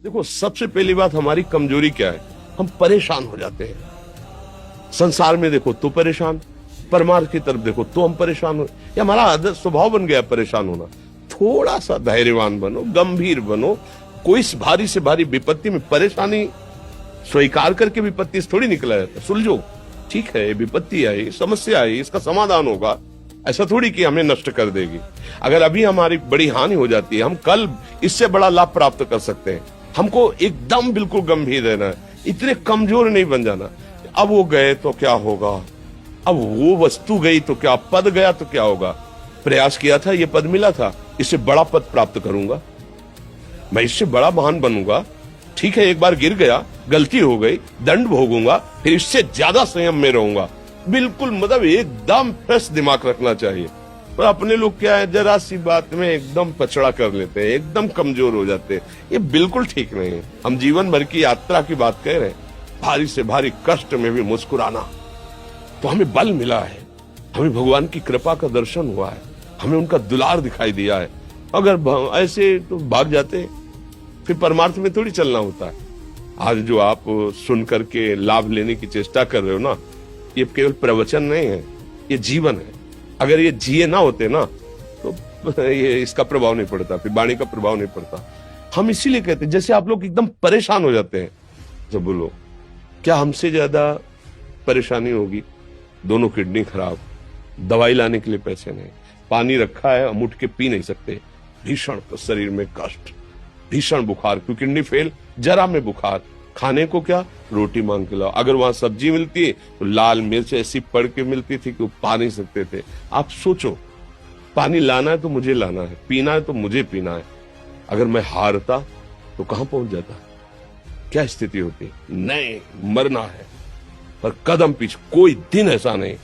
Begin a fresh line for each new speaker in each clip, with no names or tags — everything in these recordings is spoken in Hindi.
देखो, सबसे पहली बात हमारी कमजोरी क्या है, हम परेशान हो जाते हैं। संसार में देखो तो परेशान, परमार्थ की तरफ देखो तो हम परेशान हो, ये हमारा आदत स्वभाव बन गया परेशान होना। थोड़ा सा धैर्यवान बनो, गंभीर बनो। कोई भारी से भारी विपत्ति में परेशानी स्वीकार करके विपत्ति से थोड़ी निकला जाता। सुलझो, ठीक है, विपत्ति आई, समस्या आई, इसका समाधान होगा, ऐसा थोड़ी कि हमें नष्ट कर देगी। अगर अभी हमारी बड़ी हानि हो जाती है, हम कल इससे बड़ा लाभ प्राप्त कर सकते हैं। हमको एकदम बिल्कुल गंभीर रहना है, इतने कमजोर नहीं बन जाना। अब वो गए तो क्या होगा, अब वो वस्तु गई तो क्या, पद गया तो क्या होगा। प्रयास किया था, ये पद मिला था, इससे बड़ा पद प्राप्त करूंगा, मैं इससे बड़ा महान बनूंगा। ठीक है, एक बार गिर गया, गलती हो गई, दंड भोगूंगा, फिर इससे ज्यादा संयम में रहूंगा। बिल्कुल मतलब एकदम फ्रेश दिमाग रखना चाहिए। पर अपने लोग क्या है, जरा सी बात में एकदम पचड़ा कर लेते हैं, एकदम कमजोर हो जाते हैं। ये बिल्कुल ठीक नहीं है। हम जीवन भर की यात्रा की बात कह रहे हैं, भारी से भारी कष्ट में भी मुस्कुराना, तो हमें बल मिला है, हमें भगवान की कृपा का दर्शन हुआ है, हमें उनका दुलार दिखाई दिया है। अगर ऐसे तो भाग जाते, फिर परमार्थ में थोड़ी चलना होता है। आज जो आप सुन करके लाभ लेने की चेष्टा कर रहे हो ना, ये केवल प्रवचन नहीं है, ये जीवन है। अगर ये जिए ना होते ना तो ये इसका प्रभाव नहीं पड़ता, फिर वाणी का प्रभाव नहीं पड़ता। हम इसीलिए कहते हैं, जैसे आप लोग एकदम परेशान हो जाते हैं, तो बोलो क्या हमसे ज्यादा परेशानी होगी। दोनों किडनी खराब, दवाई लाने के लिए पैसे नहीं, पानी रखा है हम उठ के पी नहीं सकते, भीषण शरीर में कष्ट, भीषण बुखार, क्योंकि किडनी फेल, जरा में बुखार, खाने को क्या, रोटी मांग के लाओ। अगर वहां सब्जी मिलती है तो लाल मिर्च ऐसी पड़ के मिलती थी कि वो पा नहीं सकते थे। आप सोचो, पानी लाना है तो मुझे लाना है, पीना है तो मुझे पीना है। अगर मैं हारता तो कहां पहुंच जाता, क्या स्थिति होती। नहीं, मरना है, पर कदम पीछे। कोई दिन ऐसा नहीं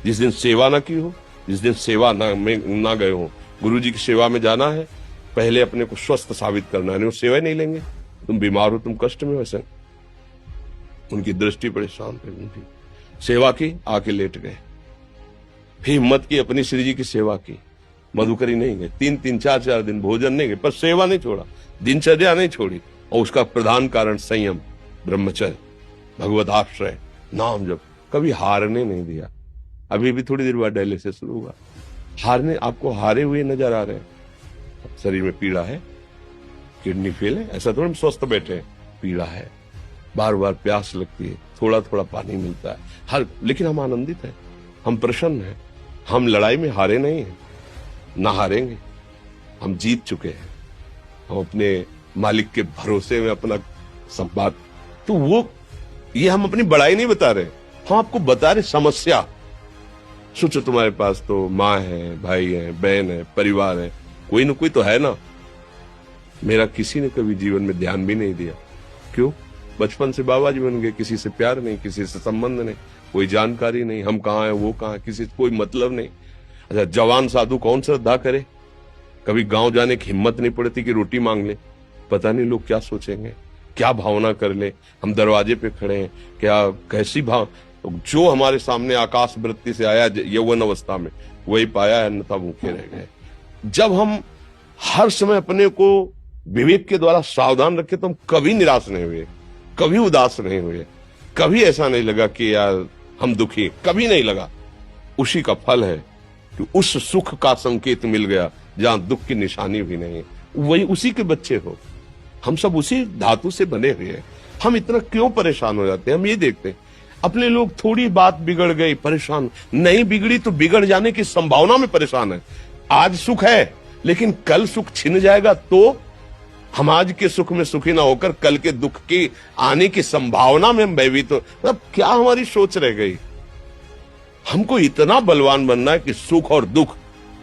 जिस दिन सेवा ना की हो, जिस दिन सेवा ना गए हो। गुरु जी की सेवा में जाना है, पहले अपने को स्वस्थ साबित करना है, नहीं वो सेवा नहीं लेंगे। तुम बीमार हो, तुम कष्ट में, वैसे उनकी दृष्टि बड़ी शांत है, उनकी सेवा की, आके लेट गए। फिर हिम्मत की, अपनी श्री जी की सेवा की, मधुकरी नहीं गए, 3-3 4-4 दिन भोजन नहीं गए, पर सेवा नहीं छोड़ा, दिनचर्या नहीं छोड़ी। और उसका प्रधान कारण संयम, ब्रह्मचर्य, भगवत आश्रय, नाम जप, कभी हारने नहीं दिया। अभी भी थोड़ी देर बाद डायलिसिस शुरू हुआ, हारने, आपको हारे हुए नजर आ रहे हैं। शरीर में पीड़ा है, किडनी फेल है, ऐसा थोड़ा हम स्वस्थ बैठे हैं, पीड़ा है, बार बार प्यास लगती है, थोड़ा थोड़ा पानी मिलता है, हर, लेकिन हम आनंदित हैं, हम प्रसन्न हैं। हम लड़ाई में हारे नहीं हैं, ना हारेंगे, हम जीत चुके हैं। हम अपने मालिक के भरोसे में अपना संपाद, तो वो, ये हम अपनी बड़ाई नहीं बता रहे, हम आपको बता रहे समस्या। सोचो, तुम्हारे पास तो माँ है, भाई है, बहन है, परिवार है, कोई ना कोई तो है ना। मेरा किसी ने कभी जीवन में ध्यान भी नहीं दिया, क्यों? बचपन से बाबा जी बन गए, किसी से प्यार नहीं, किसी से संबंध नहीं, कोई जानकारी नहीं, हम कहाँ हैं, वो कहाँ, किसी से कोई मतलब नहीं। अच्छा, जवान साधु कौन श्रद्धा करे, कभी गांव जाने की हिम्मत नहीं पड़ती कि रोटी मांग ले, पता नहीं लोग क्या सोचेंगे, क्या भावना कर ले। हम दरवाजे पे खड़े हैं, क्या कैसी भाव, जो हमारे सामने आकाश वृत्ति से आया यौवन अवस्था में, वही पाया है, अन्यथा भूखे रह गए। जब हम हर समय अपने को विवेक के द्वारा सावधान रखे, तो हम कभी निराश नहीं हुए, कभी उदास नहीं हुए, कभी ऐसा नहीं लगा कि यार हम दुखी, कभी नहीं लगा। उसी का फल है कि उस सुख का संकेत मिल गया जहां दुख की निशानी भी नहीं है। वही उसी के बच्चे हो, हम सब उसी धातु से बने हुए हैं। हम इतना क्यों परेशान हो जाते हैं, हम ये देखते हैं। अपने लोग थोड़ी बात बिगड़ गई परेशान, नहीं बिगड़ी तो बिगड़ जाने की संभावना में परेशान है। आज सुख है, लेकिन कल सुख छिन जाएगा, तो हम आज के सुख में सुखी ना होकर कल के दुख की आने की संभावना में हम भयभीत हो। मतलब क्या हमारी सोच रह गई। हमको इतना बलवान बनना है कि सुख और दुख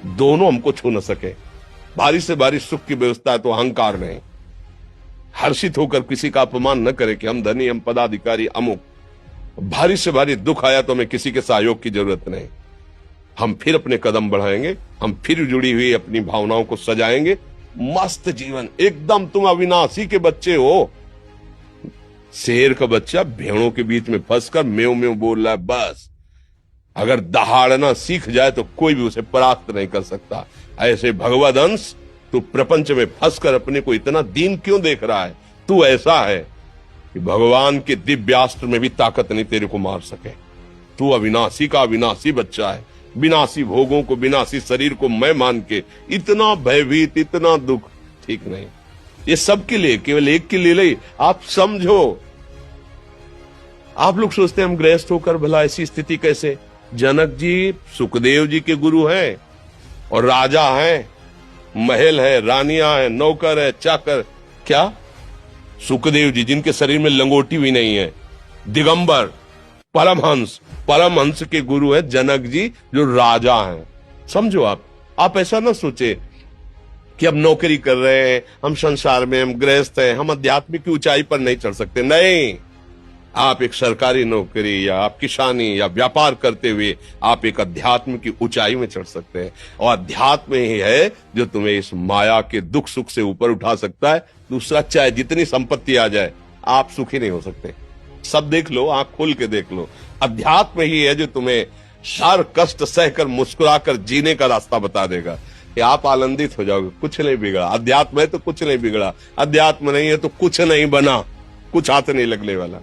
दोनों हमको छू न सके। भारी से भारी सुख की व्यवस्था है तो अहंकार नहीं, हर्षित होकर किसी का अपमान न करे कि हम धनी, हम पदाधिकारी, अमुक। भारी से भारी दुख आया तो हमें किसी के सहयोग की जरूरत नहीं, हम फिर अपने कदम बढ़ाएंगे, हम फिर जुड़ी हुई अपनी भावनाओं को सजाएंगे। मस्त जीवन एकदम, तुम अविनाशी के बच्चे हो। शेर का बच्चा भेड़ों के बीच में फंसकर म्यों म्यों बोल रहा है, बस अगर दहाड़ना सीख जाए तो कोई भी उसे परास्त नहीं कर सकता। ऐसे भगवद अंश, तू प्रपंच में फंसकर अपने को इतना दीन क्यों देख रहा है? तू ऐसा है कि भगवान के दिव्यास्त्र में भी ताकत नहीं तेरे को मार सके। तू अविनाशी का अविनाशी बच्चा है। विनाशी भोगों को, विनाशी शरीर को मैं मान के इतना भयभीत, इतना दुख ठीक नहीं। ये सबके लिए, केवल एक के लिए नहीं। आप समझो, आप लोग सोचते हैं हम गृहस्थ होकर भला ऐसी स्थिति कैसे। जनक जी सुखदेव जी के गुरु हैं और राजा हैं, महल है, रानियां हैं, नौकर है, चाकर। क्या सुखदेव जी जिनके शरीर में लंगोटी भी नहीं है, दिगंबर, परमहंस के गुरु है जनक जी जो राजा हैं। समझो, आप ऐसा ना सोचे कि अब नौकरी कर रहे हैं, हम संसार में, हम गृहस्थ हैं, हम आध्यात्मिक की ऊंचाई पर नहीं चढ़ सकते। नहीं, आप एक सरकारी नौकरी या आप किसानी या व्यापार करते हुए आप एक अध्यात्म की ऊंचाई में चढ़ सकते हैं। और अध्यात्म ही है जो तुम्हें इस माया के दुख सुख से ऊपर उठा सकता है। दूसरा, चाहे जितनी संपत्ति आ जाए, आप सुखी नहीं हो सकते। सब देख लो, आंख खोल के देख लो। अध्यात्म ही है जो तुम्हें हर कष्ट सहकर मुस्कुराकर जीने का रास्ता बता देगा कि आप आनंदित हो जाओगे। कुछ नहीं बिगड़ा। अध्यात्म है तो कुछ नहीं बिगड़ा, अध्यात्म नहीं है तो कुछ नहीं बना, कुछ हाथ नहीं लगने वाला।